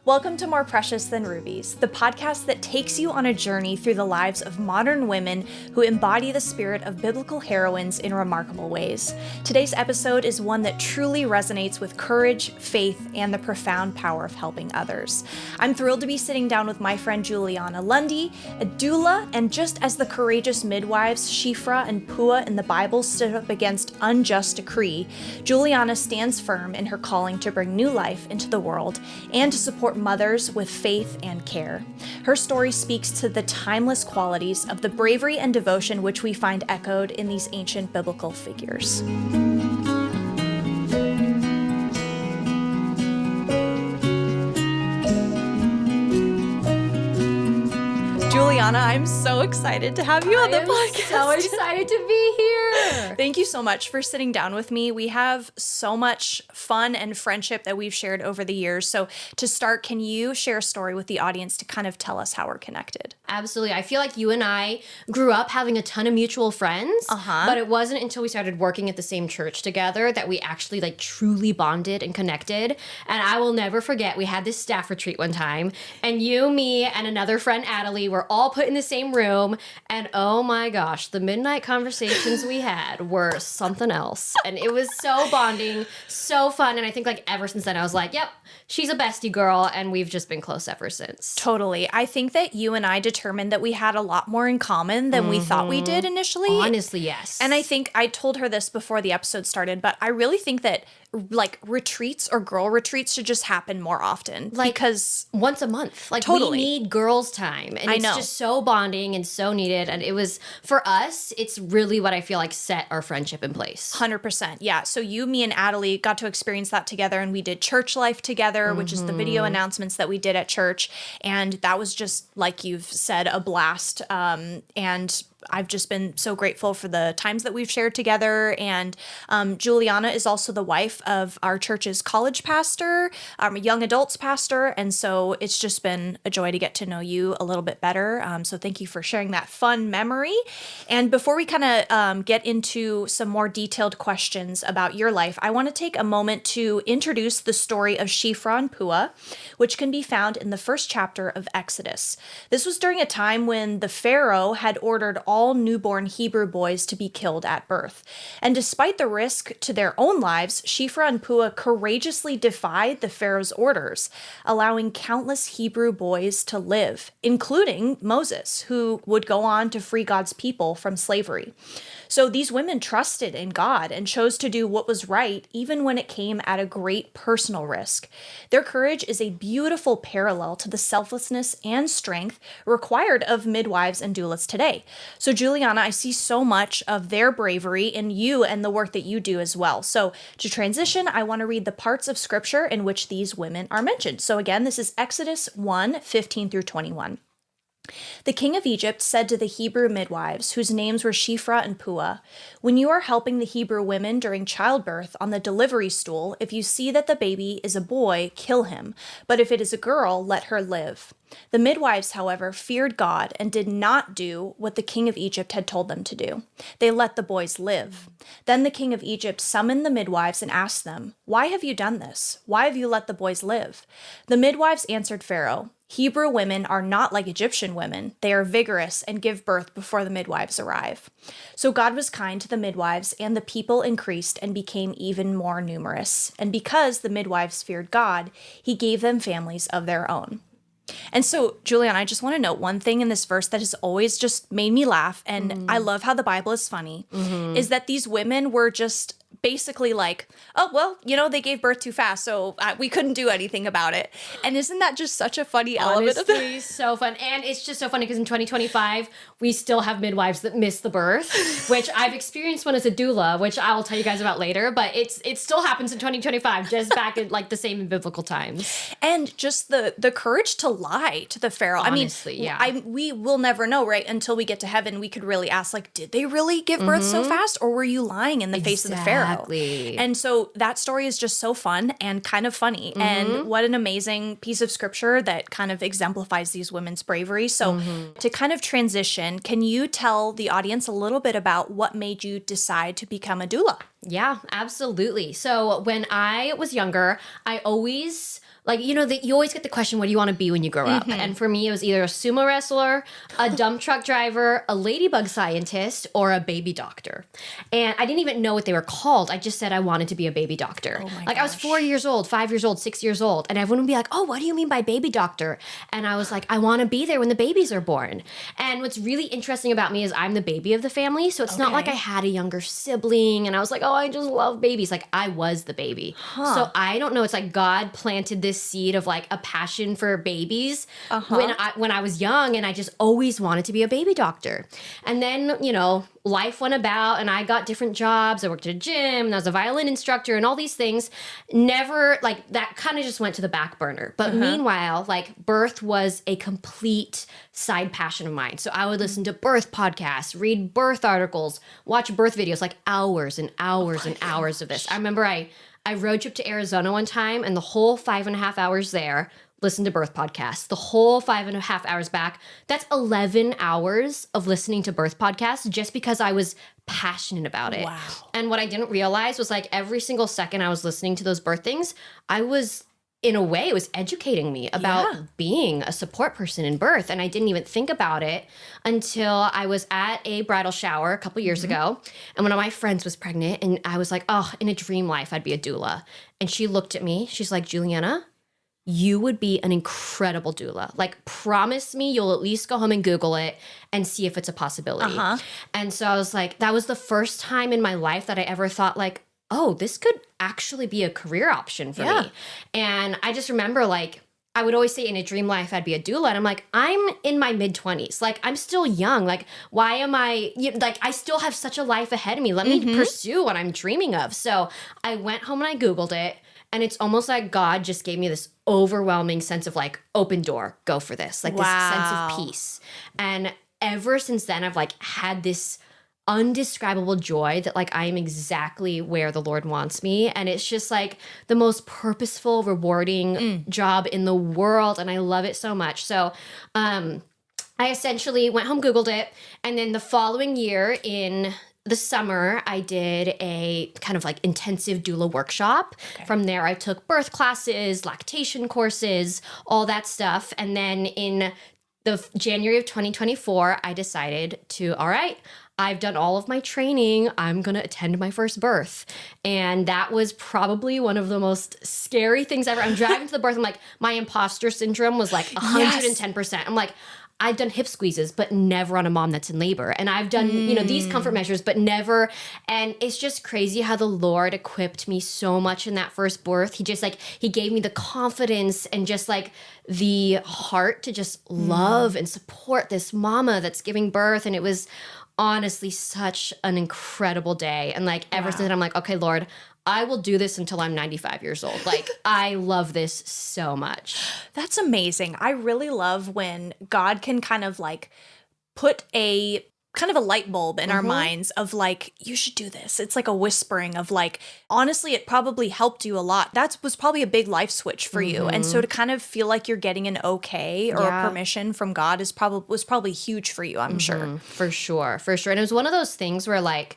Welcome to More Precious Than Rubies, the podcast that takes you on a journey through the lives of modern women who embody the spirit of biblical heroines in remarkable ways. Today's episode is one that truly resonates with courage, faith, and the profound power of helping others. I'm thrilled to be sitting down with my friend Juliana Lunde, a doula, and just as the courageous midwives Shiphrah and Puah in the Bible stood up against unjust decree, Juliana stands firm in her calling to bring new life into the world and to support mothers with faith and care. Her story speaks to the timeless qualities of the bravery and devotion which we find echoed in these ancient biblical figures. Juliana, I'm so excited to have you on the podcast. So excited to be here. Thank you so much for sitting down with me. We have so much fun and friendship that we've shared over the years. So to start, can you share a story with the audience to kind of tell us how we're connected? Absolutely. I feel like you and I grew up having a ton of mutual friends, but it wasn't until we started working at the same church together that we actually truly bonded and connected. And I will never forget, we had this staff retreat one time, and you, me, and another friend, Adelie, were all put in the same room, and oh my gosh, the midnight conversations we had were something else. And it was so bonding, so fun, and I think ever since then I was like, yep, she's a bestie girl, and we've just been close ever since. Totally. I think that you and I determined that we had a lot more in common than we thought we did initially. Honestly, yes. And I think I told her this before the episode started, but I really think that retreats or girl retreats should just happen more often. Because once a month. Totally. We need girls' time. And it's just so bonding and so needed. And it was, for us, it's really what I feel like set our friendship in place. 100%. Yeah. So you, me, and Adelie got to experience that together, and we did church life together, which is the video announcements that we did at church. And that was just, like you've said, a blast. And I've just been so grateful for the times that we've shared together. And Juliana is also the wife of our church's college pastor, young adults pastor. And so it's just been a joy to get to know you a little bit better. So thank you for sharing that fun memory. And before we kind of get into some more detailed questions about your life, I want to take a moment to introduce the story of Shiphrah and Puah, which can be found in the first chapter of Exodus. This was during a time when the Pharaoh had ordered all newborn Hebrew boys to be killed at birth. And despite the risk to their own lives, Shiphrah and Puah courageously defied the Pharaoh's orders, allowing countless Hebrew boys to live, including Moses, who would go on to free God's people from slavery. So these women trusted in God and chose to do what was right, even when it came at a great personal risk. Their courage is a beautiful parallel to the selflessness and strength required of midwives and doulas today. So Juliana, I see so much of their bravery in you and the work that you do as well. So to transition, I want to read the parts of scripture in which these women are mentioned. So again, this is Exodus 1:15 through 21. The king of Egypt said to the Hebrew midwives, whose names were Shiphrah and Puah, "When you are helping the Hebrew women during childbirth on the delivery stool, if you see that the baby is a boy, kill him. But if it is a girl, let her live." The midwives, however, feared God and did not do what the king of Egypt had told them to do. They let the boys live. Then the king of Egypt summoned the midwives and asked them, "Why have you done this? Why have you let the boys live?" The midwives answered Pharaoh, "Hebrew women are not like Egyptian women. They are vigorous and give birth before the midwives arrive." So God was kind to the midwives, and the people increased and became even more numerous. And because the midwives feared God, he gave them families of their own. And so, Juliana, I just want to note one thing in this verse that has always just made me laugh, and I love how the Bible is funny, is that these women were just basically like, oh, well, they gave birth too fast, so we couldn't do anything about it. And isn't that just such a funny element of it? So fun. And it's just so funny because in 2025, we still have midwives that miss the birth, which I've experienced one as a doula, which I will tell you guys about later, but it still happens in 2025, just back in the same in biblical times. And just the courage to lie to the Pharaoh. Honestly, we will never know, right? Until we get to heaven, we could really ask, did they really give birth so fast, or were you lying in the face of the Pharaoh? Exactly. And so that story is just so fun and kind of funny. And what an amazing piece of scripture that kind of exemplifies these women's bravery. So to kind of transition, can you tell the audience a little bit about what made you decide to become a doula? Yeah, absolutely. So when I was younger, I always like, you know, you always get the question, what do you want to be when you grow up? And for me, it was either a sumo wrestler, a dump truck driver, a ladybug scientist, or a baby doctor. And I didn't even know what they were called. I just said I wanted to be a baby doctor. Oh my like, I was gosh. 4 years old, 5 years old, 6 years old. And everyone would be like, oh, what do you mean by baby doctor? And I was like, I want to be there when the babies are born. And what's really interesting about me is I'm the baby of the family. So it's not like I had a younger sibling and I was like, oh, I just love babies. Like, I was the baby. So I don't know. It's like God planted this seed of like a passion for babies when I was young, and I just always wanted to be a baby doctor. And then, you know, life went about and I got different jobs. I worked at a gym and I was a violin instructor and all these things. Never, like, that kind of just went to the back burner. But meanwhile, like, birth was a complete side passion of mine. So I would listen to birth podcasts, read birth articles, watch birth videos, like hours and hours and hours of this. I remember I road trip to Arizona one time, and the whole 5.5 hours there, listened to birth podcasts. The whole 5.5 hours back, that's 11 hours of listening to birth podcasts just because I was passionate about it. Wow. And what I didn't realize was, like, every single second I was listening to those birth things, I was, in a way, it was educating me about being a support person in birth. And I didn't even think about it until I was at a bridal shower a couple years ago. And one of my friends was pregnant, and I was like, oh, in a dream life, I'd be a doula. And she looked at me. She's like, Juliana, you would be an incredible doula. Like, promise me you'll at least go home and Google it and see if it's a possibility. And so I was like, that was the first time in my life that I ever thought, like, oh, this could actually be a career option for me. And I just remember, like, I would always say in a dream life, I'd be a doula. And I'm like, I'm in my mid-20s. Like, I'm still young. Like, why am I, like, I still have such a life ahead of me. Let me pursue what I'm dreaming of. So I went home and I Googled it. And it's almost like God just gave me this overwhelming sense of, like, open door, go for this. Like, this sense of peace. And ever since then, I've, like, had this undescribable joy that, like, I am exactly where the Lord wants me. And it's just, like, the most purposeful, rewarding job in the world. And I love it so much. So I essentially went home, Googled it. And then the following year in the summer, I did a kind of like intensive doula workshop. From there, I took birth classes, lactation courses, all that stuff. And then in the January of 2024, I decided to, all right, I've done all of my training. I'm going to attend my first birth. And that was probably one of the most scary things ever. I'm driving to the birth. I'm like, my imposter syndrome was like 110%. I'm like, I've done hip squeezes, but never on a mom that's in labor. And I've done, you know, these comfort measures, but never. And it's just crazy how the Lord equipped me so much in that first birth. He just, like, he gave me the confidence and just, like, the heart to just love and support this mama that's giving birth. And it was honestly such an incredible day. And, like, ever since then, I'm like, okay, Lord, I will do this until I'm 95 years old. Like, I love this so much. That's amazing. I really love when God can kind of, like, put a kind of a light bulb in our minds of, like, you should do this. It's like a whispering of, like, honestly, it probably helped you a lot. That was probably a big life switch for you. And so to kind of feel like you're getting an okay or a permission from God was probably huge for you, I'm sure. For sure. For sure. And it was one of those things where, like,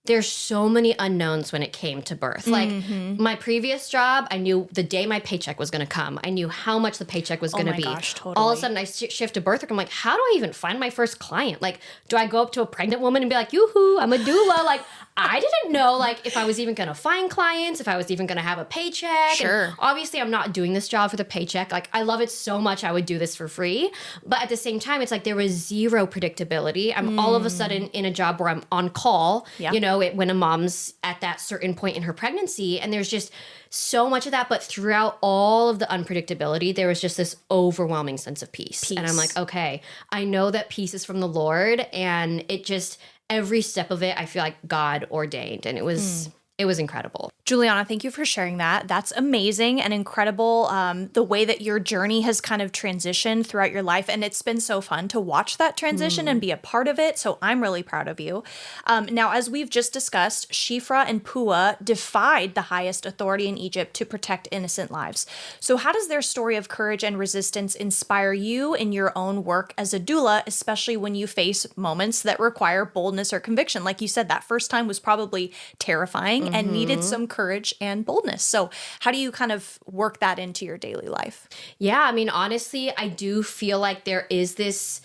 there's so many unknowns when it came to birth. Like, my previous job, I knew the day my paycheck was going to come. I knew how much the paycheck was going to be. Gosh, totally. All of a sudden, I shift to birth work. I'm like, how do I even find my first client? Like, do I go up to a pregnant woman and be like, yoo-hoo, I'm a doula? Like, I didn't know, like, if I was even going to find clients, if I was even going to have a paycheck. Sure. And obviously, I'm not doing this job for the paycheck. Like, I love it so much, I would do this for free. But at the same time, it's like there was zero predictability. I'm all of a sudden in a job where I'm on call, you know, when a mom's at that certain point in her pregnancy. And there's just so much of that. But throughout all of the unpredictability, there was just this overwhelming sense of peace. And I'm like, okay, I know that peace is from the Lord. And it just, every step of it, I feel like God ordained. And it was incredible. Juliana, thank you for sharing that. That's amazing and incredible, the way that your journey has kind of transitioned throughout your life. And it's been so fun to watch that transition and be a part of it. So I'm really proud of you. Now, as we've just discussed, Shiphrah and Puah defied the highest authority in Egypt to protect innocent lives. So how does their story of courage and resistance inspire you in your own work as a doula, especially when you face moments that require boldness or conviction? Like you said, that first time was probably terrifying and needed some courage courage and boldness. So how do you kind of work that into your daily life? Yeah, I mean, honestly, I do feel like there is this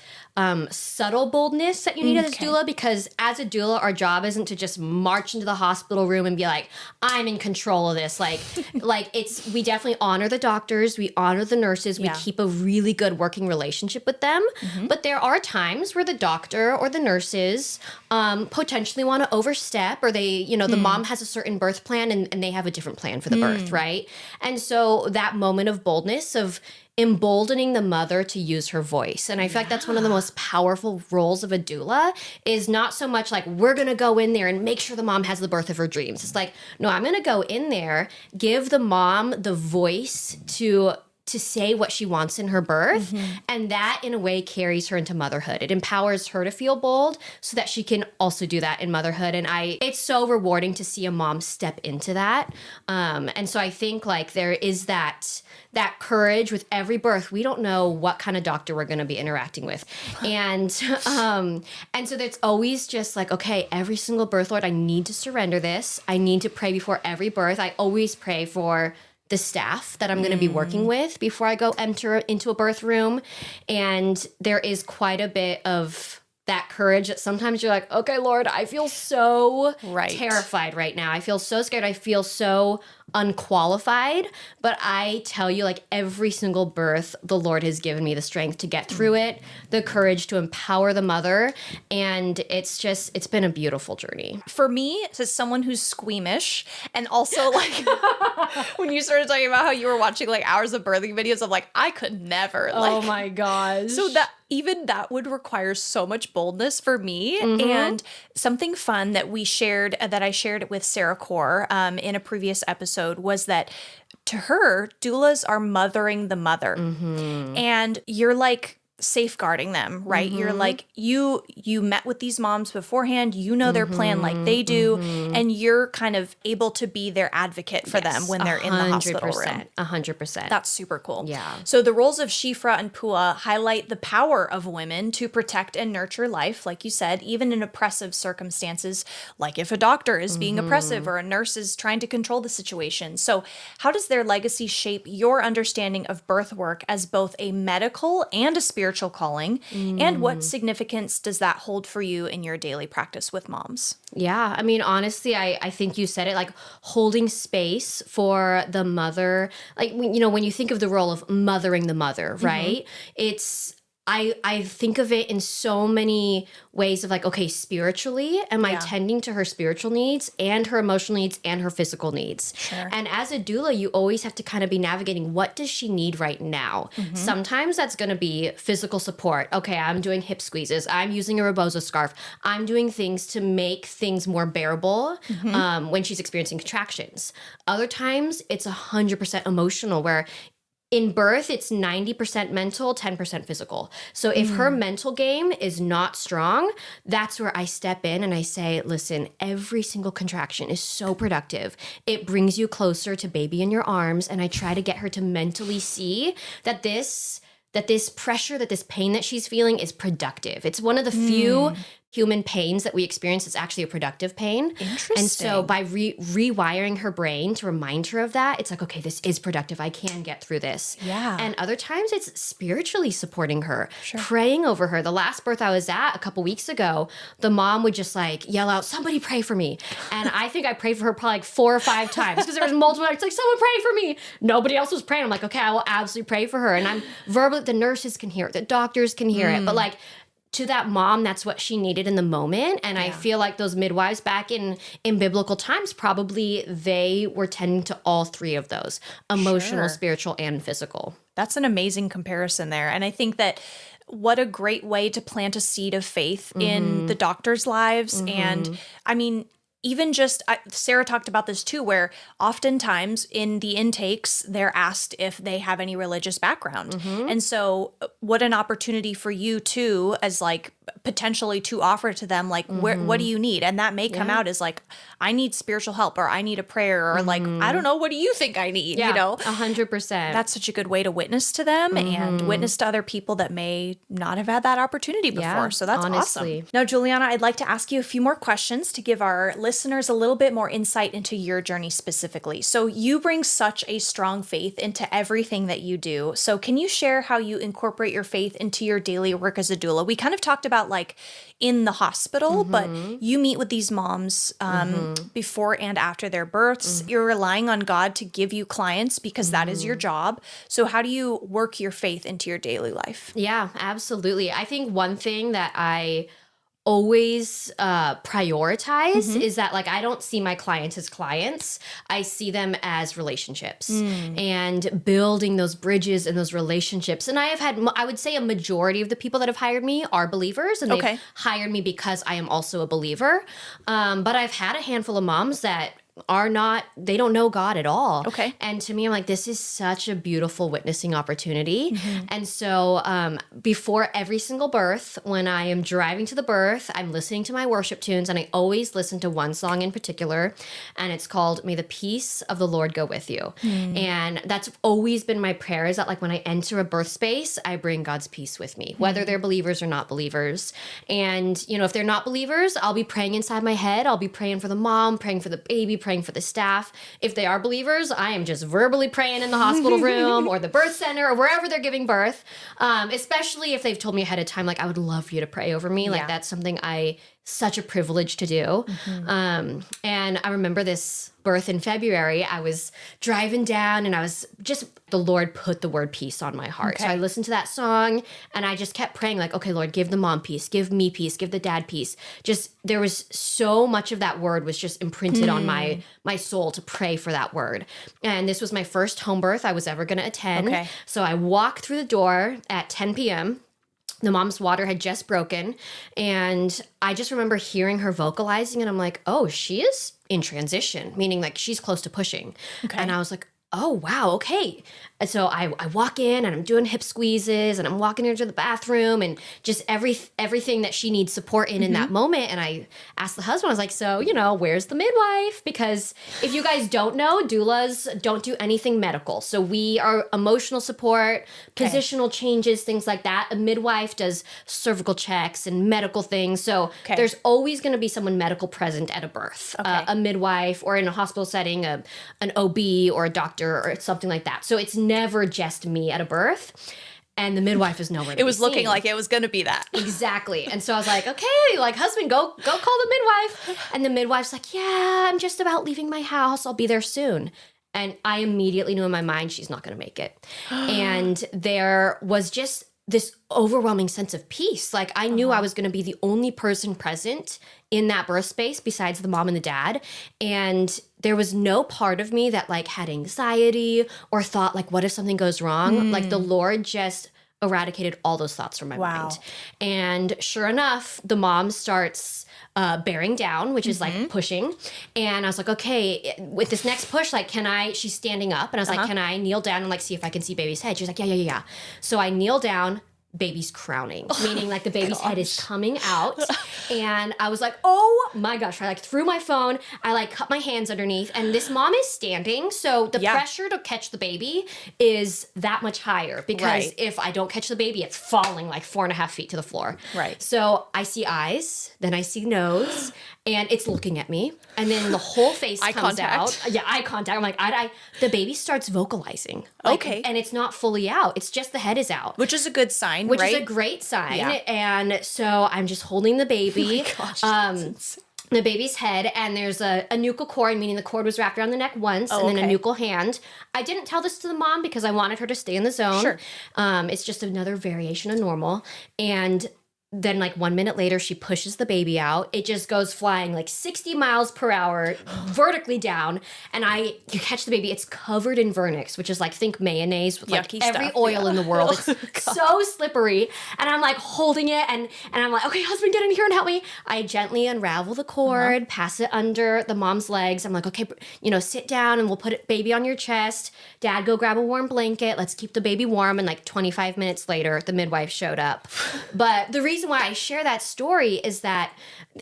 subtle boldness that you need as a doula, because as a doula, our job isn't to just march into the hospital room and be like, I'm in control of this. Like we definitely honor the doctors, we honor the nurses, we keep a really good working relationship with them. But there are times where the doctor or the nurses potentially want to overstep, or they, the mom has a certain birth plan and they have a different plan for the birth, right? And so that moment of boldness, of emboldening the mother to use her voice. And I feel like that's one of the most powerful roles of a doula, is not so much like, we're going to go in there and make sure the mom has the birth of her dreams. It's like, no, I'm going to go in there, give the mom the voice to say what she wants in her birth. And that in a way carries her into motherhood. It empowers her to feel bold so that she can also do that in motherhood. And it's so rewarding to see a mom step into that. And so I think like there is that courage with every birth. We don't know what kind of doctor we're going to be interacting with. And so it's always just like, okay, every single birth, Lord, I need to surrender this. I need to pray before every birth. I always pray for the staff that I'm going to be working with before I go enter into a birth room. And there is quite a bit of that courage that sometimes you're like, okay, Lord, I feel so terrified right now. I feel so scared. I feel so unqualified. But I tell you, like, every single birth, the Lord has given me the strength to get through it, the courage to empower the mother. And it's been a beautiful journey. For me, as someone who's squeamish, and also like when you started talking about how you were watching like hours of birthing videos, I'm like, I could never. Oh my gosh. So that would require so much boldness for me. And something fun that I shared with Sarah Core in a previous episode was that to her, doulas are mothering the mother. And you're like safeguarding them, right? You're like, you met with these moms beforehand, their plan like they do, and you're kind of able to be their advocate for them when they're in the hospital room. 100%. That's super cool. Yeah. So the roles of Shiphrah and Puah highlight the power of women to protect and nurture life, like you said, even in oppressive circumstances, like if a doctor is being oppressive or a nurse is trying to control the situation. So how does their legacy shape your understanding of birth work as both a medical and a spiritual calling, and what significance does that hold for you in your daily practice with moms? Yeah, I mean, honestly, I think you said it, like holding space for the mother. Like, when you think of the role of mothering the mother, right? I think of it in so many ways of like, okay, spiritually, am I tending to her spiritual needs and her emotional needs and her physical needs? Sure. And as a doula, you always have to kind of be navigating, what does she need right now? Sometimes that's going to be physical support. Okay, I'm doing hip squeezes. I'm using a rebozo scarf. I'm doing things to make things more bearable when she's experiencing contractions. Other times, it's 100% emotional, where in birth, it's 90% mental, 10% physical. So if her mental game is not strong, that's where I step in and I say, listen, every single contraction is so productive. It brings you closer to baby in your arms. And I try to get her to mentally see that this pressure, that this pain that she's feeling is productive. It's one of the few human pains that we experience that's actually a productive pain. Interesting. And so by rewiring her brain to remind her of that, it's like, okay, this is productive. I can get through this. Yeah. And other times it's spiritually supporting her, Sure. praying over her. The last birth I was at a couple weeks ago, the mom would just like yell out, somebody pray for me. And I think I prayed for her probably like 4 or 5 times because there was multiple, it's like, someone pray for me. Nobody else was praying. I'm like, okay, I will absolutely pray for her. And I'm verbal, the nurses can hear it, the doctors can hear it. But like, to that mom, that's what she needed in the moment. And I feel like those midwives back in biblical times, probably they were tending to all 3 of those: emotional, Sure. spiritual, and physical. That's an amazing comparison there. And I think that what a great way to plant a seed of faith in the doctors' lives. And I mean, even just, Sarah talked about this too, where oftentimes in the intakes, they're asked if they have any religious background. And so what an opportunity for you too, as like potentially to offer to them, like, what do you need? And that may come out as like, I need spiritual help, or I need a prayer, or like, I don't know, what do you think I need? Yeah, you know, 100%. That's such a good way to witness to them and witness to other people that may not have had that opportunity before. Yeah, So that's honestly. awesome. Now, Juliana, I'd like to ask you a few more questions to give our listeners a little bit more insight into your journey specifically. So you bring such a strong faith into everything that you do. So can you share how you incorporate your faith into your daily work as a doula? We kind of talked about like in the hospital, but you meet with these moms before and after their births. You're relying on God to give you clients because that is your job. So how do you work your faith into your daily life? Yeah, absolutely. I think one thing that I always prioritize is that, like, I don't see my clients as clients. I see them as relationships and building those bridges and those relationships. And I have had, I would say a majority of the people that have hired me are believers, and they've hired me because I am also a believer. But I've had a handful of moms that are not, they don't know God at all. Okay. And to me, I'm like, this is such a beautiful witnessing opportunity. And so before every single birth, when I am driving to the birth, I'm listening to my worship tunes, and I always listen to one song in particular, and it's called May the Peace of the Lord Go With You. And that's always been my prayer, is that like when I enter a birth space, I bring God's peace with me, whether they're believers or not believers. And, you know, if they're not believers, I'll be praying inside my head. I'll be praying for the mom, praying for the baby, praying for the staff. If they are believers, I am just verbally praying in the hospital room or the birth center or wherever they're giving birth, especially if they've told me ahead of time, like, I would love for you to pray over me. Like, that's something such a privilege to do. And I remember this birth in February. I was driving down and I was just, the Lord put the word peace on my heart. So I listened to that song and I just kept praying, like, okay, Lord, give the mom peace, give me peace, give the dad peace. Just, there was so much of that word was just imprinted on my soul to pray for that word. And this was my first home birth I was ever going to attend. So I walked through the door at 10 p.m. The mom's water had just broken, and I just remember hearing her vocalizing, and I'm like, oh, she is in transition, meaning like she's close to pushing. And I was like, oh, wow, okay. And so I walk in and I'm doing hip squeezes and I'm walking her to the bathroom and just everything that she needs support in that moment. And I asked the husband, I was like, so, you know, where's the midwife? Because if you guys don't know, doulas don't do anything medical. So we are emotional support, positional changes, things like that. A midwife does cervical checks and medical things. So there's always going to be someone medical present at a birth, a midwife, or in a hospital setting, an OB or a doctor or something like that. So it's never just me at a birth. And the midwife is nowhere to It was be looking seen. like it was going to be that. Exactly. And so I was like, okay, like, husband, go call the midwife. And the midwife's like, yeah, I'm just about leaving my house. I'll be there soon. And I immediately knew in my mind she's not going to make it. And there was just this overwhelming sense of peace. Like, I knew I was going to be the only person present in that birth space besides the mom and the dad. And there was no part of me that like had anxiety or thought like, what if something goes wrong? Like, the Lord just eradicated all those thoughts from my mind. And sure enough, the mom starts bearing down, which is like pushing. And I was like, okay, with this next push, like, she's standing up. And I was like, can I kneel down and like see if I can see baby's head? She's like, yeah. So I kneel down. Baby's crowning, meaning like the baby's head is coming out. And I was like, oh my gosh. I like threw my phone. I like cut my hands underneath, and this mom is standing. So the pressure to catch the baby is that much higher, because if I don't catch the baby, it's falling like 4.5 feet to the floor. So I see eyes, then I see nose, and it's looking at me. And then the whole face comes out. Yeah, eye contact. I'm like, the baby starts vocalizing. Like, and it's not fully out. It's just the head is out. Which is a good sign, Which is a great sign. Yeah. And so I'm just holding the baby. Oh my gosh, the baby's head, and there's a nuchal cord, meaning the cord was wrapped around the neck once, and then a nuchal hand. I didn't tell this to the mom because I wanted her to stay in the zone. It's just another variation of normal. And then like 1 minute later, she pushes the baby out. It just goes flying like 60 miles per hour vertically down. And you catch the baby. It's covered in vernix, which is like, think mayonnaise with like every oil in the world. It's so slippery. And I'm like holding it. And I'm like, okay, husband, get in here and help me. I gently unravel the cord, pass it under the mom's legs. I'm like, okay, sit down and we'll put baby on your chest. Dad, go grab a warm blanket. Let's keep the baby warm. And like 25 minutes later, the midwife showed up. But the reason reason why I share that story is that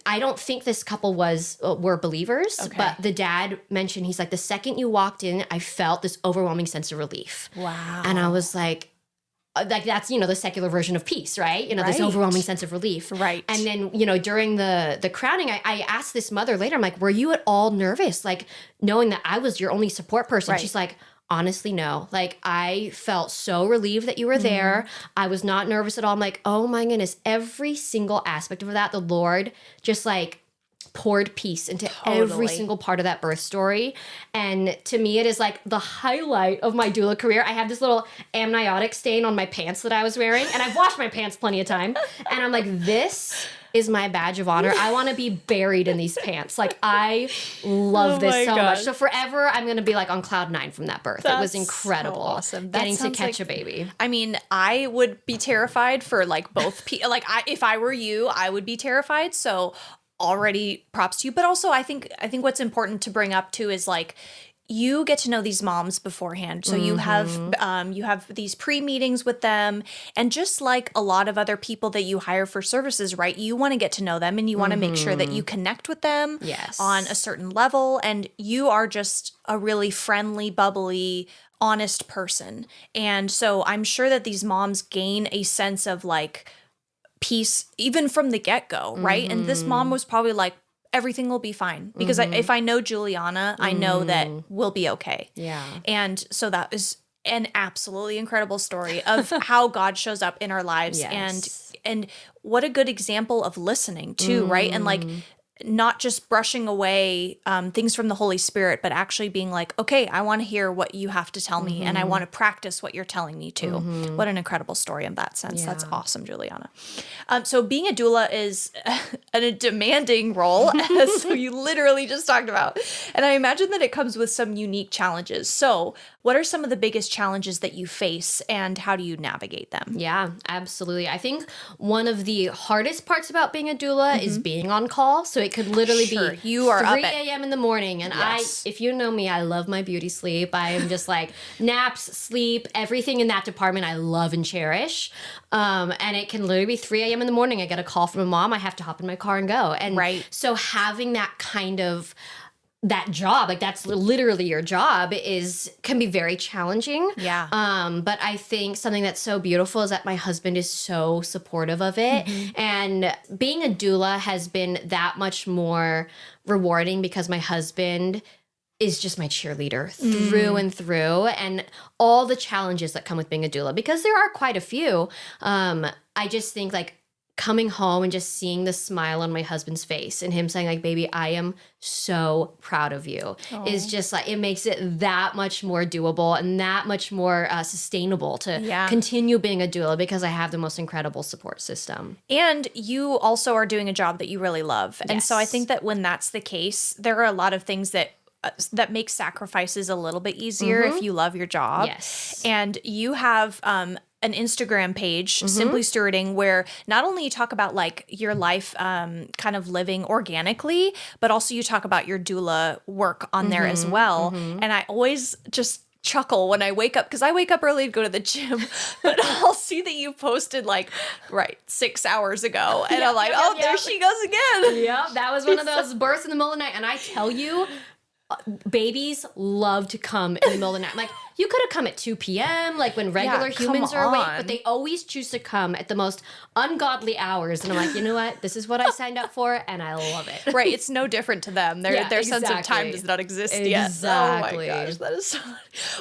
I don't think this couple were believers, but the dad mentioned, he's like, the second you walked in, I felt this overwhelming sense of relief. Wow. And I was like that's, the secular version of peace, right? This overwhelming sense of relief. Right. And then, during the crowning, I asked this mother later, I'm like, were you at all nervous? Like, knowing that I was your only support person? Right. She's like, honestly, no. Like, I felt so relieved that you were there. I was not nervous at all. I'm like, oh my goodness, every single aspect of that, the Lord just like poured peace into every single part of that birth story. And to me, it is like the highlight of my doula career. I have this little amniotic stain on my pants that I was wearing, and I've washed my pants plenty of time. And I'm like, this is my badge of honor. I want to be buried in these pants. Like, I love this so much. So forever, I'm going to be like on cloud 9 from that birth. It was incredible. So awesome. Getting to catch a baby. I mean, I would be terrified for like both people. Like, if I were you, I would be terrified. So already props to you. But also I think what's important to bring up too is like, you get to know these moms beforehand. So you have these pre-meetings with them, and just like a lot of other people that you hire for services, right? You want to get to know them, and you want to make sure that you connect with them on a certain level, and you are just a really friendly, bubbly, honest person. And so I'm sure that these moms gain a sense of like peace even from the get-go, right? And this mom was probably like, everything will be fine. Because if I know Juliana, I know that we'll be okay. Yeah. And so that is an absolutely incredible story of how God shows up in our lives. And what a good example of listening too, right? And like, not just brushing away things from the Holy Spirit, but actually being like, okay, I want to hear what you have to tell me, and I want to practice what you're telling me too. What an incredible story in that sense. Yeah. That's awesome, Juliana. So being a doula is a demanding role, as you literally just talked about. And I imagine that it comes with some unique challenges. So what are some of the biggest challenges that you face, and how do you navigate them? Yeah, absolutely. I think one of the hardest parts about being a doula is being on call. So it could literally be you are 3 a.m. in the morning. And if you know me, I love my beauty sleep. I am just like naps, sleep, everything in that department I love and cherish. And it can literally be 3 a.m. in the morning. I get a call from a mom. I have to hop in my car and go. And so having that kind of that job, like that's literally your job, can be very challenging. Yeah. But I think something that's so beautiful is that my husband is so supportive of it. And being a doula has been that much more rewarding because my husband is just my cheerleader through and through, and all the challenges that come with being a doula, because there are quite a few. I just think like coming home and just seeing the smile on my husband's face and him saying like, baby, I am so proud of you, is just like, it makes it that much more doable and that much more sustainable to continue being a doula, because I have the most incredible support system. And you also are doing a job that you really love. And so I think that when that's the case, there are a lot of things that make sacrifices a little bit easier if you love your job. Yes. And you have an Instagram page, Simply Stewarding, where not only you talk about like your life kind of living organically, but also you talk about your doula work on there as well. And I always just chuckle when I wake up, because I wake up early to go to the gym, but I'll see that you posted like 6 hours ago, and I'm like, there she goes again. Yep, that was one of those births in the middle of the night. And I tell you, babies love to come in the middle of the night. Like, you could have come at 2 p.m., like when regular humans are awake, but they always choose to come at the most ungodly hours. And I'm like, you know what? This is what I signed up for, and I love it. Right. It's no different to them. Their sense of time does not exist yet. Exactly. Oh my gosh, that is so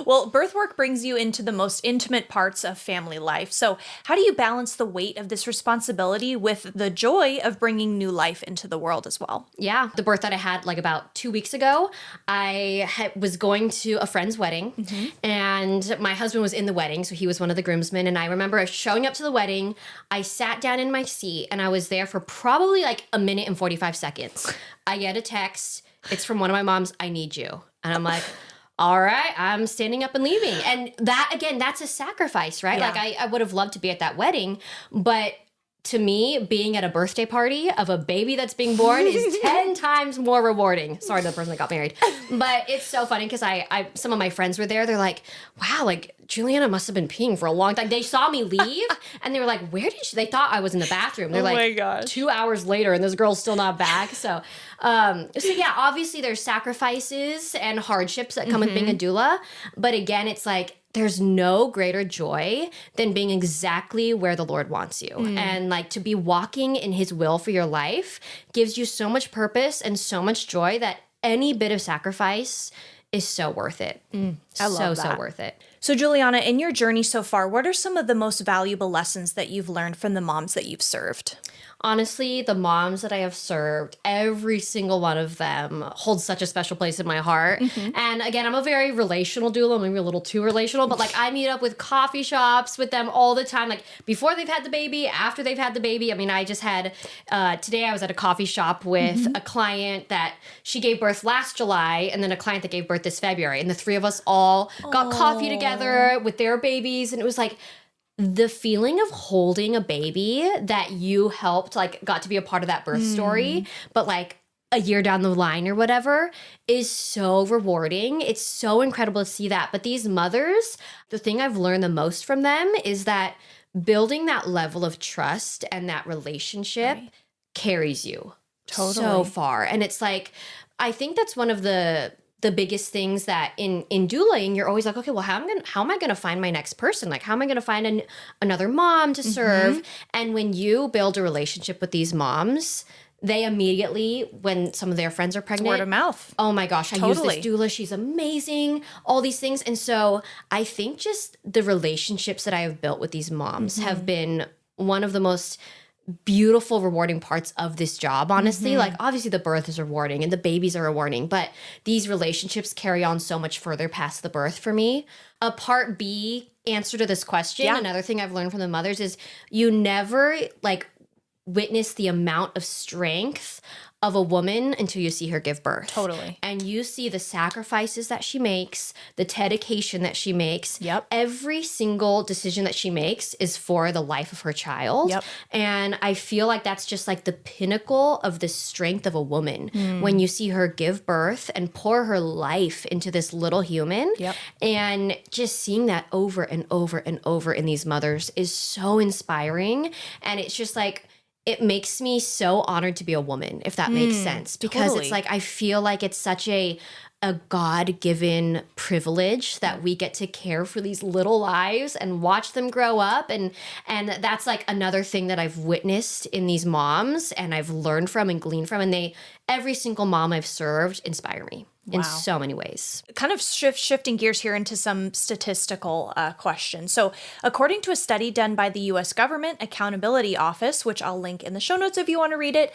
well, birth work brings you into the most intimate parts of family life. So how do you balance the weight of this responsibility with the joy of bringing new life into the world as well? Yeah. The birth that I had like about 2 weeks ago, I was going to a friend's wedding, and my husband was in the wedding, so he was one of the groomsmen. And I remember showing up to the wedding. I sat down in my seat, and I was there for probably like 1 minute and 45 seconds. I get a text. It's from one of my moms. I need you. And I'm like, all right, I'm standing up and leaving. And that, again, that's a sacrifice, right? Yeah. Like I would have loved to be at that wedding, but to me, being at a birthday party of a baby that's being born is 10 times more rewarding. Sorry to the person that got married. But it's so funny because I some of my friends were there. They're like, wow, like Juliana must have been peeing for a long time. They saw me leave and they were like, where did she? They thought I was in the bathroom. They're my gosh. 2 hours later and this girl's still not back. So yeah, obviously there's sacrifices and hardships that come with being a doula. But again, it's like, there's no greater joy than being exactly where the Lord wants you. And like to be walking in his will for your life gives you so much purpose and so much joy that any bit of sacrifice is so worth it. I love that. So worth it. So Juliana, in your journey so far, what are some of the most valuable lessons that you've learned from the moms that you've served? Honestly, the moms that I have served, every single one of them holds such a special place in my heart. And again, I'm a very relational doula, maybe a little too relational, but like I meet up with coffee shops with them all the time, like before they've had the baby, after they've had the baby. I mean, I just had, today I was at a coffee shop with a client that she gave birth last July and then a client that gave birth this February. And the three of us all got coffee together with their babies. And it was like, the feeling of holding a baby that you helped, like got to be a part of that birth story, but like a year down the line or whatever is so rewarding. It's so incredible to see that. But these mothers, the thing I've learned the most from them is that building that level of trust and that relationship carries you so far. And it's like, I think that's one of the biggest things that in doulaing, you're always like, okay, well, how am I gonna find my next person? Like, how am I gonna find another mom to serve? And when you build a relationship with these moms, they immediately, when some of their friends are pregnant, Word of mouth. Oh my gosh, I use this doula. She's amazing. All these things. And so I think just the relationships that I have built with these moms have been one of the most beautiful, rewarding parts of this job, honestly. Like, obviously the birth is rewarding and the babies are rewarding, but these relationships carry on so much further past the birth for me. A part B answer to this question, another thing I've learned from the mothers is you never like witness the amount of strength of a woman until you see her give birth. Totally. And you see the sacrifices that she makes, the dedication that she makes. Yep. Every single decision that she makes is for the life of her child. Yep. And I feel like that's just like the pinnacle of the strength of a woman when you see her give birth and pour her life into this little human. Yep. And just seeing that over and over and over in these mothers is so inspiring. And it's just like, it makes me so honored to be a woman, if that makes sense. Because it's like, I feel like it's such a God-given privilege that we get to care for these little lives and watch them grow up. And that's like another thing that I've witnessed in these moms and I've learned from and gleaned from. And every single mom I've served inspire me. In so many ways. Kind of shifting gears here into some statistical questions. So according to a study done by the U.S. Government Accountability Office, which I'll link in the show notes if you want to read it,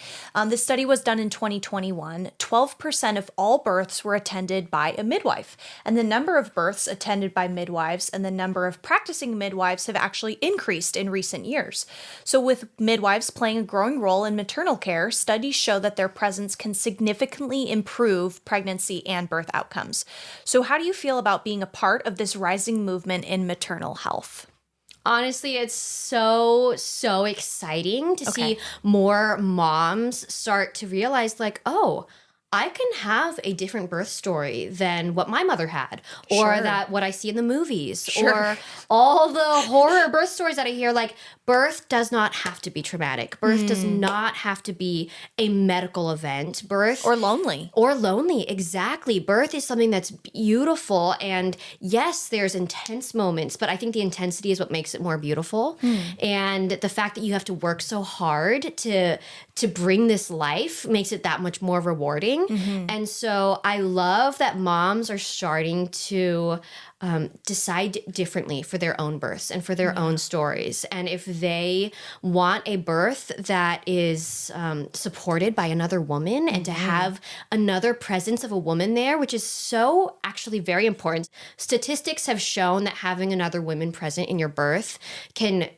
this study was done in 2021. 12% of all births were attended by a midwife. And the number of births attended by midwives and the number of practicing midwives have actually increased in recent years. So with midwives playing a growing role in maternal care, studies show that their presence can significantly improve pregnancy and birth outcomes. So how do you feel about being a part of this rising movement in maternal health? Honestly, it's so exciting to see more moms start to realize like, oh, I can have a different birth story than what my mother had, or that what I see in the movies, or all the horror birth stories that I hear. Like, birth does not have to be traumatic. Birth does not have to be a medical event. Birth or lonely. Exactly. Birth is something that's beautiful, and yes, there's intense moments, but I think the intensity is what makes it more beautiful. And the fact that you have to work so hard to bring this life makes it that much more rewarding. And so I love that moms are starting to decide differently for their own births and for their own stories. And if they want a birth that is supported by another woman and to have another presence of a woman there, which is so actually very important. Statistics have shown that having another woman present in your birth can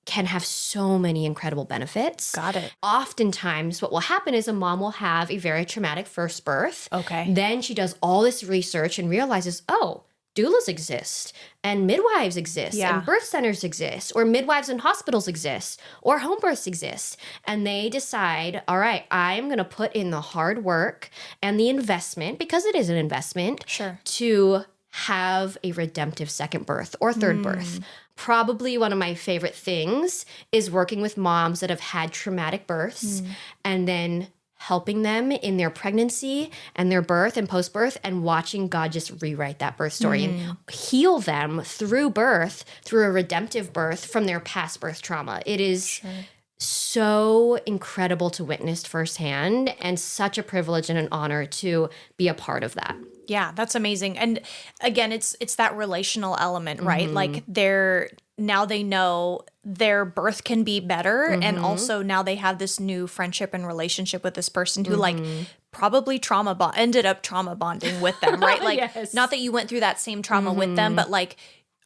have so many incredible benefits. Got it. Oftentimes, what will happen is a mom will have a very traumatic first birth. Okay. Then she does all this research and realizes, oh, doulas exist and midwives exist and birth centers exist, or midwives in hospitals exist, or home births exist. And they decide, all right, I'm going to put in the hard work and the investment, because it is an investment, to have a redemptive second birth or third birth. Probably one of my favorite things is working with moms that have had traumatic births and then helping them in their pregnancy and their birth and post-birth, and watching God just rewrite that birth story and heal them through birth, through a redemptive birth from their past birth trauma. It is so incredible to witness firsthand, and such a privilege and an honor to be a part of that. Yeah, that's amazing. And again, it's that relational element, right? Like now they know their birth can be better, and also now they have this new friendship and relationship with this person who like probably ended up trauma bonding with them, right? Like not that you went through that same trauma with them, but like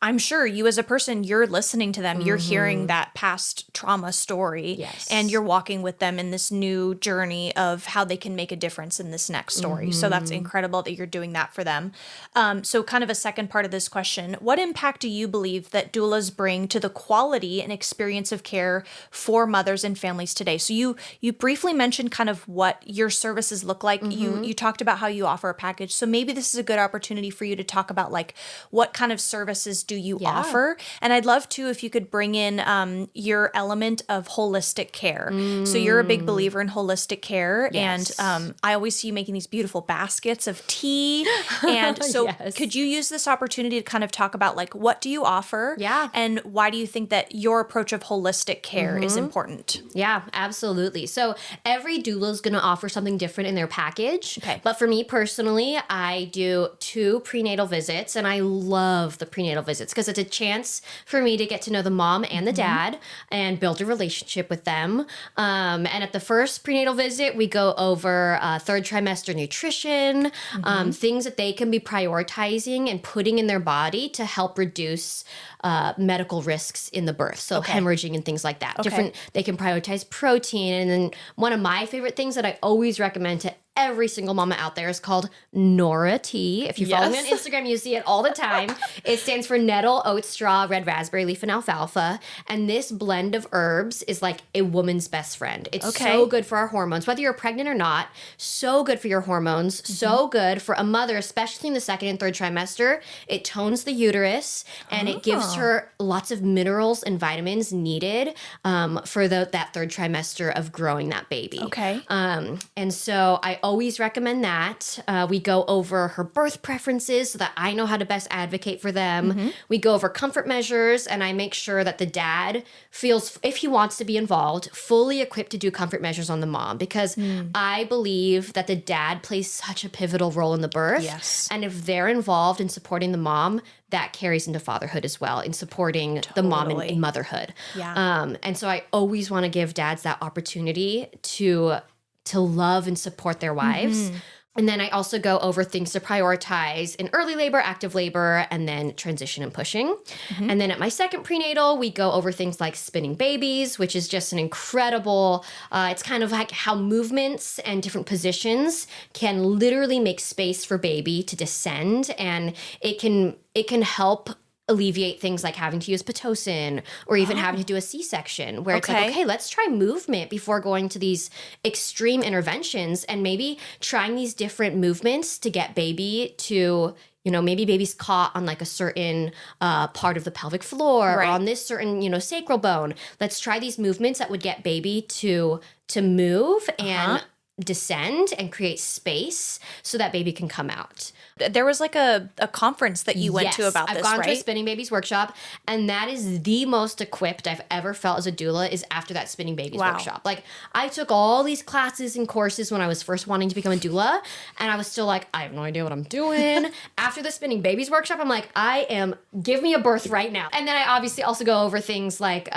I'm sure you as a person, you're listening to them, you're hearing that past trauma story, and you're walking with them in this new journey of how they can make a difference in this next story. So that's incredible that you're doing that for them. So kind of a second part of this question, what impact do you believe that doulas bring to the quality and experience of care for mothers and families today? So you briefly mentioned kind of what your services look like. You talked about how you offer a package. So maybe this is a good opportunity for you to talk about like what kind of services do you offer? And I'd love to, if you could bring in your element of holistic care. So you're a big believer in holistic care. And I always see you making these beautiful baskets of tea. And so could you use this opportunity to kind of talk about like, what do you offer? And why do you think that your approach of holistic care is important? Yeah, absolutely. So every doula is going to offer something different in their package. But for me personally, I do 2 prenatal visits, and I love the prenatal visits because it's a chance for me to get to know the mom and the dad and build a relationship with them. And at the first prenatal visit, we go over third trimester nutrition, things that they can be prioritizing and putting in their body to help reduce medical risks in the birth. So hemorrhaging and things like that. They can prioritize protein. And then one of my favorite things that I always recommend to every single mama out there is called Nora tea. If you follow me on Instagram, you see it all the time. It stands for nettle, oat straw, red raspberry leaf, and alfalfa. And this blend of herbs is like a woman's best friend. It's so good for our hormones, whether you're pregnant or not. So good for your hormones. So good for a mother, especially in the second and third trimester. It tones the uterus, and it gives her lots of minerals and vitamins needed for that third trimester of growing that baby. And so I always recommend that. We go over her birth preferences so that I know how to best advocate for them. We go over comfort measures, and I make sure that the dad feels, if he wants to be involved, fully equipped to do comfort measures on the mom, because I believe that the dad plays such a pivotal role in the birth. And if they're involved in supporting the mom, that carries into fatherhood as well, in supporting the mom in motherhood. And so I always want to give dads that opportunity to love and support their wives. And then I also go over things to prioritize in early labor, active labor, and then transition and pushing. And then at my second prenatal, we go over things like spinning babies, which is just an incredible, it's kind of like how movements and different positions can literally make space for baby to descend. And it can help alleviate things like having to use Pitocin, or even having to do a C-section, where it's like, okay, let's try movement before going to these extreme interventions, and maybe trying these different movements to get baby to, maybe baby's caught on like a certain part of the pelvic floor, or on this certain, sacral bone. Let's try these movements that would get baby to move and descend and create space so that baby can come out. There was like a conference that you went to about this, right? I've gone to a Spinning Babies workshop, and that is the most equipped I've ever felt as a doula, is after that Spinning Babies workshop. Like, I took all these classes and courses when I was first wanting to become a doula, and I was still like, I have no idea what I'm doing. After the Spinning Babies workshop, I'm like, give me a birth right now. And then I obviously also go over things like,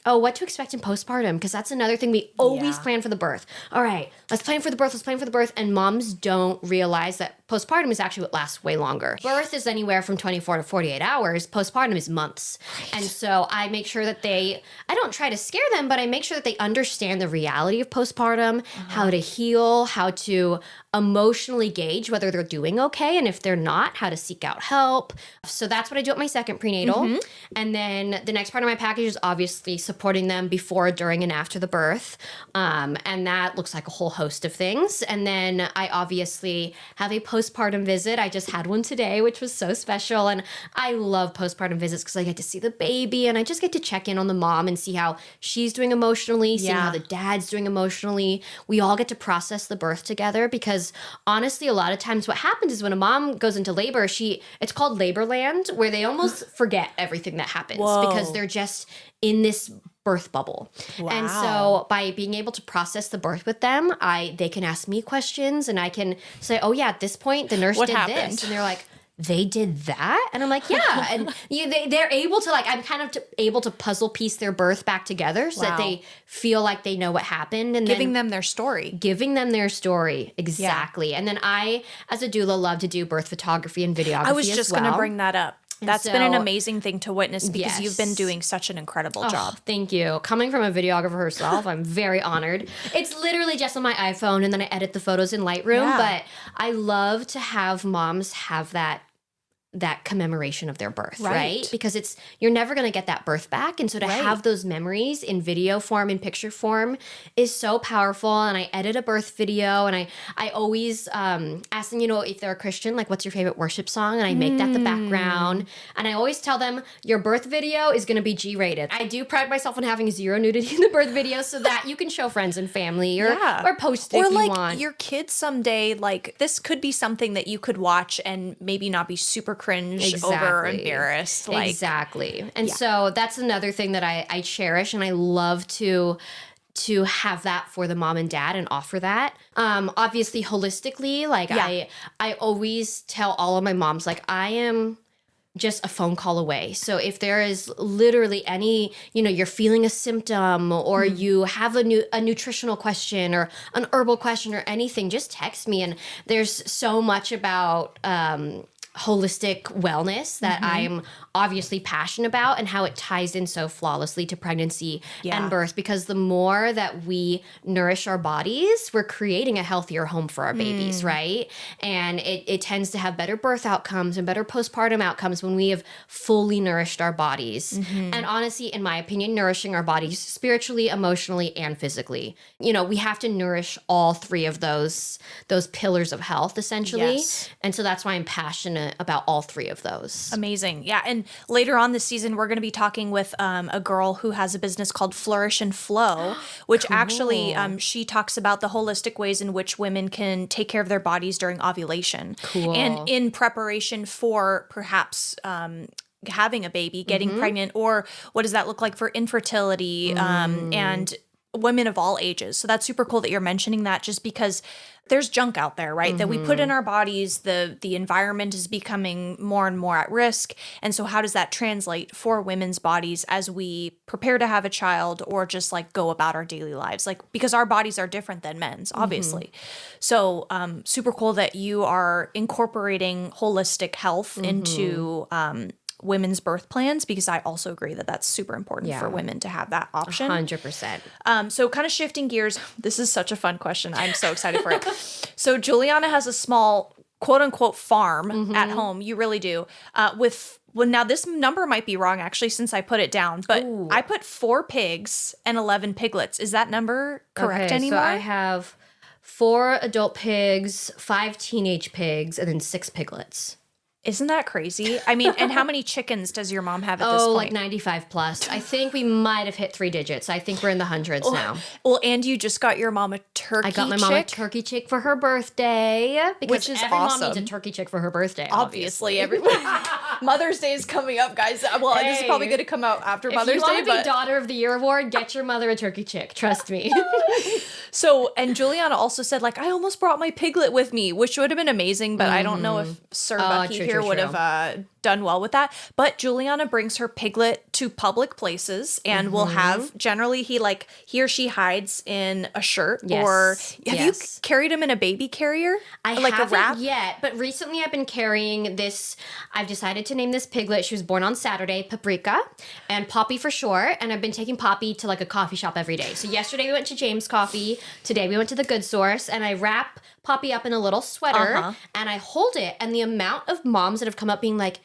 what to expect in postpartum, because that's another thing we always plan for the birth. All right, let's plan for the birth, and moms don't realize that postpartum is actually what lasts way longer. Birth is anywhere from 24 to 48 hours. Postpartum is months. Right. And so I make sure that I don't try to scare them, but I make sure that they understand the reality of postpartum, how to heal, how to emotionally gauge whether they're doing okay, and if they're not, how to seek out help. So that's what I do at my second prenatal. And then the next part of my package is obviously supporting them before, during, and after the birth. And that looks like a whole host of things. And then I obviously have a postpartum visit. I just had one today, which was so special. And I love postpartum visits because I get to see the baby and I just get to check in on the mom and see how she's doing emotionally, seeing how the dad's doing emotionally. We all get to process the birth together because honestly, a lot of times what happens is when a mom goes into labor, it's called labor land, where they almost forget everything that happens because they're just in this birth bubble. Wow. And so by being able to process the birth with them, they can ask me questions and I can say, oh yeah, at this point the nurse did this. And they're like, they did that? And I'm like, yeah. And they're able to, like, I'm kind of able to puzzle piece their birth back together so that they feel like they know what happened. And giving them their story. Giving them their story. Exactly. Yeah. And then I, as a doula, love to do birth photography and videography. I was just going to bring that up. That's been an amazing thing to witness because you've been doing such an incredible job. Thank you. Coming from a videographer herself, I'm very honored. It's literally just on my iPhone and then I edit the photos in Lightroom. But I love to have moms have that commemoration of their birth, right? Because you're never going to get that birth back. And so to have those memories in video form, in picture form is so powerful. And I edit a birth video and I always ask them, if they're a Christian, like, what's your favorite worship song? And I make that the background. And I always tell them your birth video is going to be G-rated. I do pride myself on having zero nudity in the birth video so that you can show friends and family or post it if you want. Or like your kids someday, like this could be something that you could watch and maybe not be super cringe over embarrassed. Exactly. And so that's another thing that I cherish and I love to have that for the mom and dad and offer that. Obviously holistically, I always tell all of my moms, like, I am just a phone call away. So if there is literally any, you're feeling a symptom or you have a nutritional question or an herbal question or anything, just text me. And there's so much about holistic wellness that I'm obviously passionate about and how it ties in so flawlessly to pregnancy and birth, because the more that we nourish our bodies, we're creating a healthier home for our babies, right? And it tends to have better birth outcomes and better postpartum outcomes when we have fully nourished our bodies. And honestly, in my opinion, nourishing our bodies spiritually, emotionally, and physically. We have to nourish all three of those pillars of health, essentially. Yes. And so that's why I'm passionate about all three of those. Amazing. Yeah. And later on this season, we're going to be talking with a girl who has a business called Flourish and Flow, which actually she talks about the holistic ways in which women can take care of their bodies during ovulation. Cool. And in preparation for perhaps having a baby, getting pregnant, or what does that look like for infertility and women of all ages. So that's super cool that you're mentioning that, just because there's junk out there, right? That we put in our bodies. The environment is becoming more and more at risk. And so how does that translate for women's bodies as we prepare to have a child or just like go about our daily lives? Like, because our bodies are different than men's, obviously. So super cool that you are incorporating holistic health into women's birth plans, because I also agree that that's super important for women to have that option. 100%. So kind of shifting gears, this is such a fun question. I'm so excited for it. So Juliana has a small quote unquote farm at home. You really do. Well, now this number might be wrong actually, since I put it down, but I put 4 pigs and 11 piglets. Is that number correct anymore? So I have 4 adult pigs, 5 teenage pigs, and then 6 piglets. Isn't that crazy? I mean, and how many chickens does your mom have at this point? Like 95 plus. I think we might have hit 3 digits. I think we're in the hundreds now. Well, and you just got your mom a turkey chick. I got my mom a turkey chick for her birthday. Because which is every awesome. mom needs a turkey chick for her birthday, obviously. Everybody. Mother's Day is coming up, guys. Well, this is probably going to come out after Mother's Day. If you want to be Daughter of the Year award, get your mother a turkey chick. Trust me. So, and Juliana also said, like, I almost brought my piglet with me, which would have been amazing, but I don't know if Sir Bucky here would have done well with that. But Juliana brings her piglet to public places and will have, generally, he or she hides in a shirt. Yes. Or have you carried him in a baby carrier? I like haven't a wrap? yet, but recently I've been carrying this. I've decided to name this piglet. She was born on Saturday, Paprika, and Poppy for short. And I've been taking Poppy to like a coffee shop every day. So yesterday we went to James Coffee. Today we went to the Good Source, and I wrap Poppy up in a little sweater and I hold it. And the amount of moms that have come up being like,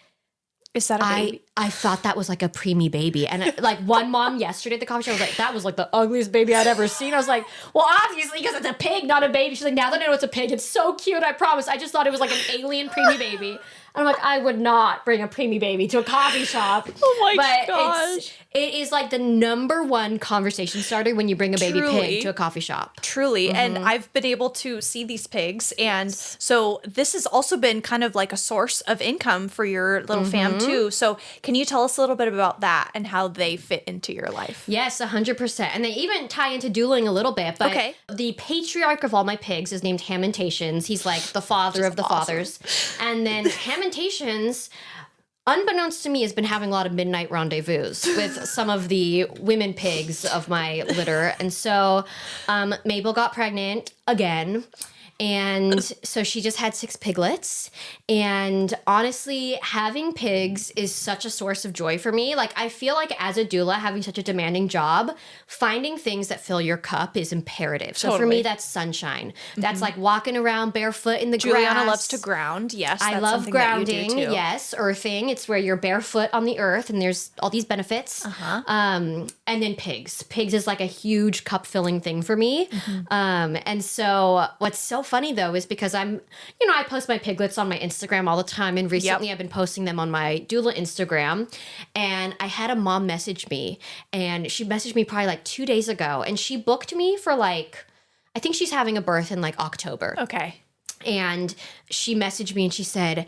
is that a baby? I thought that was like a preemie baby. And like one mom yesterday at the coffee shop was like, that was like the ugliest baby I'd ever seen. I was like, well, obviously, because it's a pig, not a baby. She's like, now that I know it's a pig, it's so cute, I promise. I just thought it was like an alien preemie baby. And I'm like, I would not bring a preemie baby to a coffee shop. Oh my gosh. It is like the number one conversation starter when you bring a baby pig to a coffee shop. Truly. And I've been able to see these pigs. And so this has also been kind of like a source of income for your little fam too. So can you tell us a little bit about that and how they fit into your life? Yes, 100%. And they even tie into douling a little bit. But the patriarch of all my pigs is named Hamentations. He's like the father of the fathers. And then Hamentations, unbeknownst to me, has been having a lot of midnight rendezvous with some of the women pigs of my litter. And so Mabel got pregnant again. And so she just had 6 piglets. And honestly, having pigs is such a source of joy for me. Like, I feel like as a doula, having such a demanding job, finding things that fill your cup is imperative. So for me, that's sunshine. That's like walking around barefoot in the grass. Juliana loves to ground. Yes, I love grounding. Yes, earthing. It's where you're barefoot on the earth, and there's all these benefits. And then pigs. Pigs is like a huge cup filling thing for me. And so what's so funny though is because I post my piglets on my Instagram all the time, and recently I've been posting them on my doula Instagram, and I had a mom message me, and she messaged me probably like 2 days ago, and she booked me for like, I think she's having a birth in like October. Okay. And she messaged me and she said,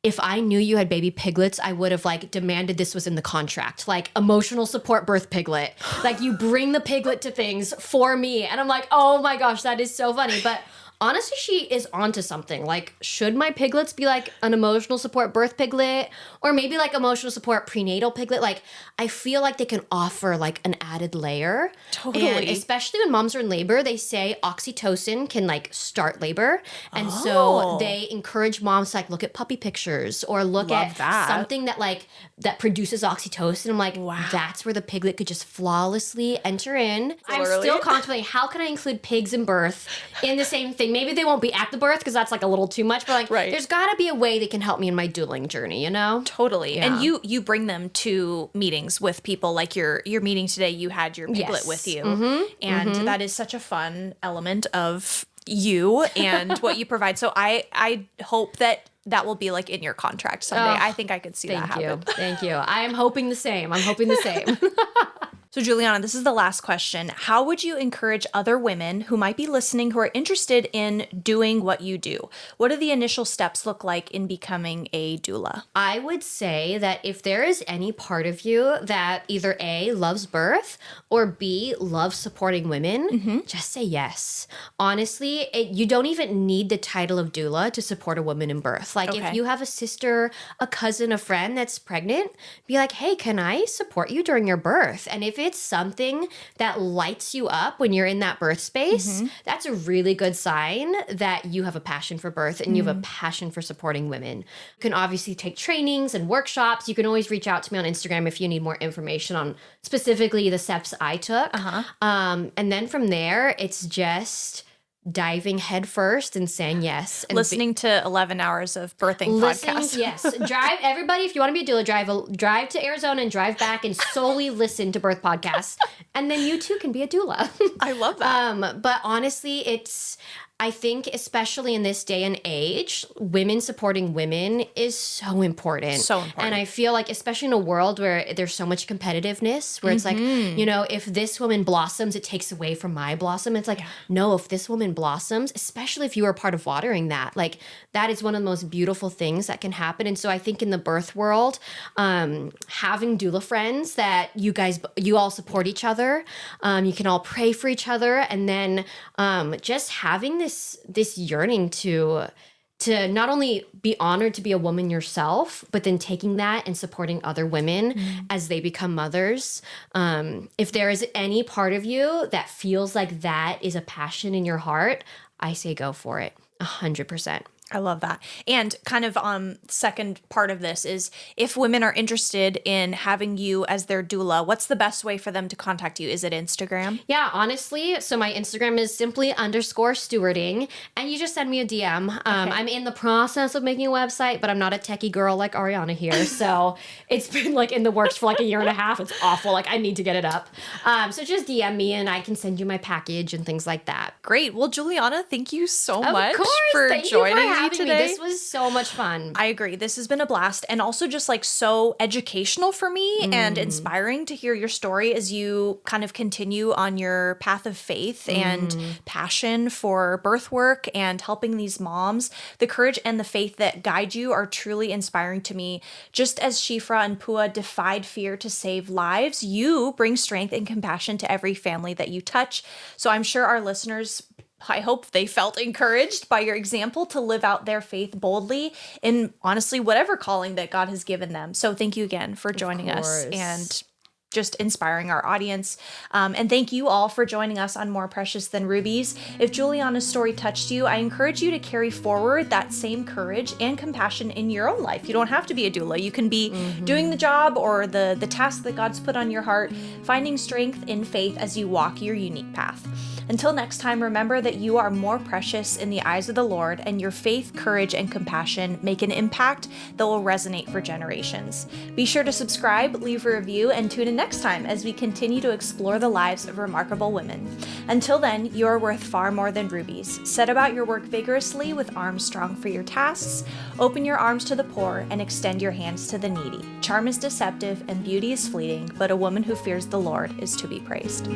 if I knew you had baby piglets, I would have like demanded this was in the contract, like emotional support birth piglet. Like you bring the piglet to things for me. And I'm like, oh my gosh, that is so funny. But honestly, she is onto something. Like, should my piglets be like an emotional support birth piglet, or maybe like emotional support prenatal piglet? Like, I feel like they can offer like an added layer. Totally. And especially when moms are in labor, they say oxytocin can like start labor. And so they encourage moms to like look at puppy pictures or look at something that like that produces oxytocin. I'm like, wow, that's where the piglet could just flawlessly enter in. I'm still contemplating, how can I include pigs in birth in the same thing? Maybe they won't be at the birth because that's like a little too much, but like there's got to be a way they can help me in my dueling journey, you know? Totally. Yeah. And you bring them to meetings with people, like your meeting today, you had your piglet with you. And that is such a fun element of you and what you provide. So I hope that will be like in your contract someday. I think I could see that happen. Thank you. I am hoping the same. So Juliana, this is the last question. How would you encourage other women who might be listening who are interested in doing what you do? What do the initial steps look like in becoming a doula? I would say that if there is any part of you that either A, loves birth, or B, loves supporting women, just say yes. Honestly, you don't even need the title of doula to support a woman in birth. Like if you have a sister, a cousin, a friend that's pregnant, be like, hey, can I support you during your birth? And if it's something that lights you up when you're in that birth space, that's a really good sign that you have a passion for birth and you have a passion for supporting women. You can obviously take trainings and workshops. You can always reach out to me on Instagram if you need more information on specifically the steps I took. And then from there, it's just diving head first and saying yes. And listening to 11 hours of birthing podcasts. Yes. Drive, everybody, if you want to be a doula, drive to Arizona and drive back and solely listen to birth podcasts. And then you too can be a doula. I love that. But honestly, I think especially in this day and age, women supporting women is so important. So important. And I feel like, especially in a world where there's so much competitiveness, where it's like, you know, if this woman blossoms, it takes away from my blossom. It's like, no, if this woman blossoms, especially if you are part of watering that, like that is one of the most beautiful things that can happen. And so I think in the birth world, having doula friends that you all support each other, you can all pray for each other, and then just having this yearning to not only be honored to be a woman yourself, but then taking that and supporting other women as they become mothers. If there is any part of you that feels like that is a passion in your heart, I say go for it 100%. I love that. And kind of second part of this is, if women are interested in having you as their doula, what's the best way for them to contact you? Is it Instagram? Yeah, honestly. So my Instagram is simply _stewarding, and you just send me a DM. I'm in the process of making a website, but I'm not a techie girl like Ariana here. So it's been like in the works for like a year and a half. It's awful. Like I need to get it up. So just DM me and I can send you my package and things like that. Great. Well, Juliana, thank you so Of much course. for Thank joining you for me having today. This was so much fun. I agree. This has been a blast, and also just like so educational for me and inspiring to hear your story as you kind of continue on your path of faith and passion for birth work and helping these moms. The courage and the faith that guide you are truly inspiring to me. Just as Shiphrah and Puah defied fear to save lives, you bring strength and compassion to every family that you touch. So I'm sure our listeners, I hope they felt encouraged by your example to live out their faith boldly in honestly whatever calling that God has given them. So thank you again for joining us and just inspiring our audience. And thank you all for joining us on More Precious Than Rubies. If Juliana's story touched you, I encourage you to carry forward that same courage and compassion in your own life. You don't have to be a doula. You can be doing the job or the task that God's put on your heart, finding strength in faith as you walk your unique path. Until next time, remember that you are more precious in the eyes of the Lord, and your faith, courage, and compassion make an impact that will resonate for generations. Be sure to subscribe, leave a review, and tune in next time as we continue to explore the lives of remarkable women. Until then, you are worth far more than rubies. Set about your work vigorously with arms strong for your tasks. Open your arms to the poor and extend your hands to the needy. Charm is deceptive and beauty is fleeting, but a woman who fears the Lord is to be praised.